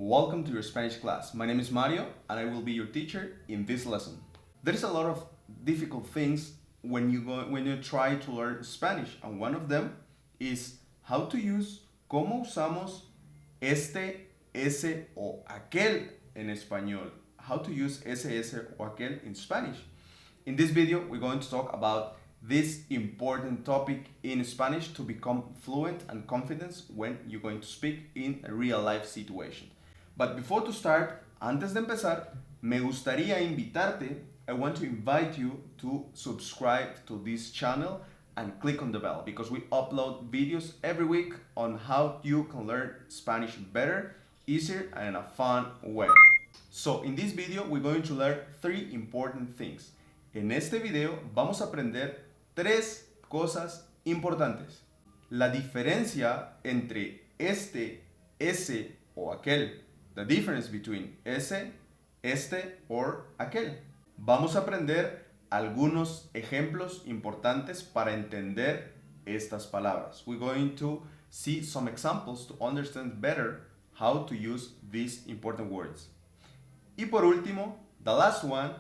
Welcome to your Spanish class. My name is Mario and I will be your teacher in this lesson. There is a lot of difficult things when you try to learn Spanish, and one of them is how to use cómo usamos este, ese o aquel en español. How to use ese o aquel in Spanish. In this video, we're going to talk about this important topic in Spanish to become fluent and confident when you're going to speak in a real life situation. But before to start, antes de empezar, me gustaría invitarte, I want to invite you to subscribe to this channel and click on the bell because we upload videos every week on how you can learn Spanish better, easier, and in a fun way. So in this video, we're going to learn three important things. En este video vamos a aprender tres cosas importantes. La diferencia entre este, ese o aquel. The difference between ese, este or aquel. Vamos a aprender algunos ejemplos importantes para entender estas palabras. We're going to see some examples to understand better how to use these important words. Y por último, the last one,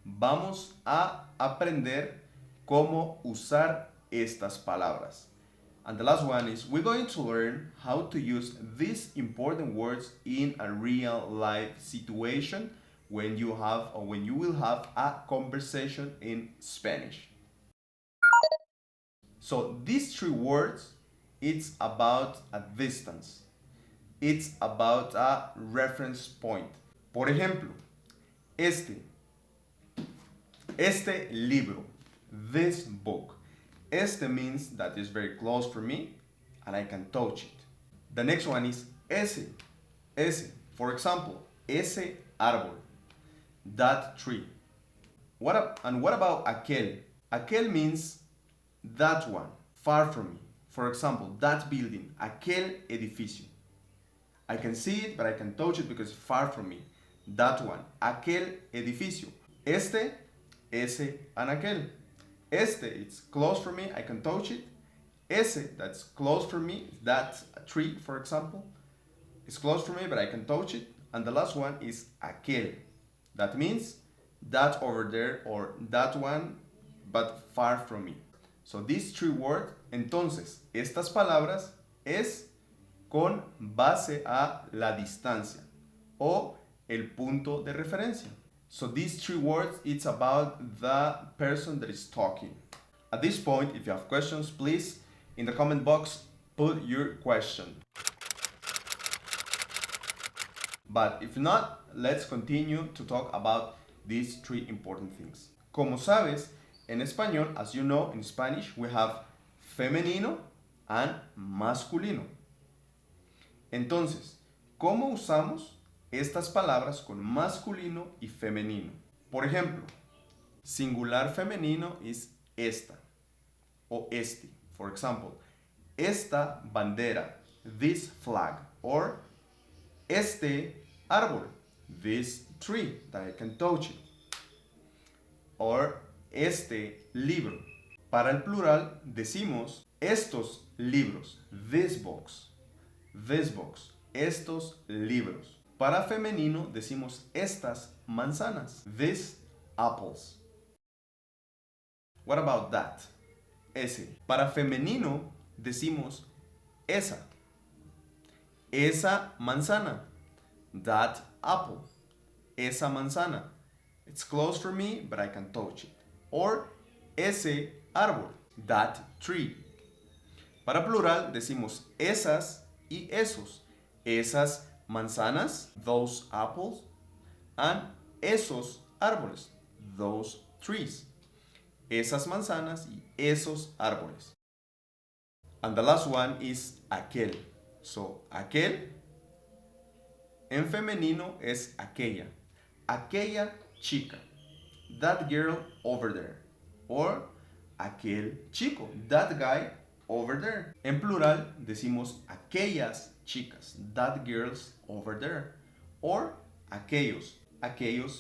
vamos a aprender cómo usar estas palabras. And the last one is we're going to learn how to use these important words in a real life situation when you will have a conversation in Spanish. So these three words, it's about a distance. It's about a reference point. Por ejemplo, este libro, this book. Este means that is very close for me and I can touch it. The next one is ese. For example, ese árbol, that tree. What about aquel? Aquel means that one, far from me. For example, that building, aquel edificio. I can see it, but I can touch it because it's far from me. That one, aquel edificio. Este, ese, and aquel. Este, it's close for me, I can touch it. Ese, that's close for me, that tree, for example. It's close for me, but I can touch it. And the last one is aquel. That means that over there or that one, but far from me. So these three words, entonces, estas palabras es con base a la distancia o el punto de referencia. So these three words, it's about the person that is talking. At this point, if you have questions, please, in the comment box, put your question. But if not, let's continue to talk about these three important things. Como sabes, en español, as you know, in Spanish, we have femenino and masculino. Entonces, ¿cómo usamos estas palabras con masculino y femenino? Por ejemplo, singular femenino is esta o este. For example, esta bandera, this flag, or este árbol, this tree that I can touch it, or este libro. Para el plural decimos estos libros, this box, estos libros. Para femenino decimos estas manzanas, these apples. What about that? Ese. Para femenino decimos esa manzana, that apple, esa manzana. It's close for me, but I can touch it. Or ese árbol, that tree. Para plural decimos esas y esos, esas manzanas, those apples, and esos árboles, those trees. Esas manzanas y esos árboles. And the last one is aquel. So, aquel en femenino es aquella. Aquella chica. That girl over there. Or aquel chico. That guy over there. En plural decimos aquellas chicas, that girls over there, or aquellos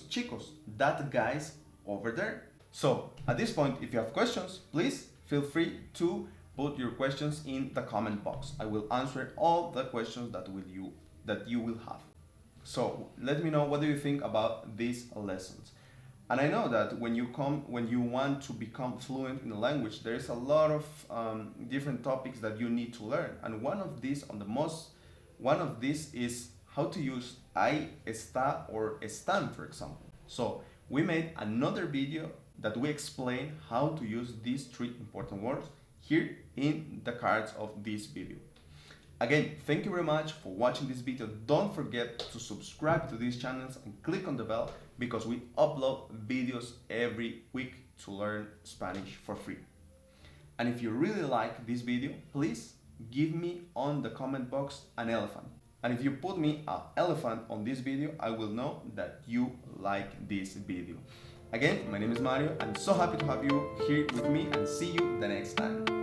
chicos, that guys over there. So at this point, if you have questions, please feel free to put your questions in the comment box. I will answer all the questions that that you will have. So let me know, what do you think about these lessons? And I know that when you want to become fluent in a language, there is a lot of different topics that you need to learn. And one of these is how to use I, está, or están, for example. So we made another video that we explain how to use these three important words here in the cards of this video. Again, thank you very much for watching this video. Don't forget to subscribe to these channels and click on the bell, because we upload videos every week to learn Spanish for free. And if you really like this video, please give me on the comment box an elephant. And if you put me an elephant on this video, I will know that you like this video. Again, my name is Mario. I'm so happy to have you here with me, and see you the next time.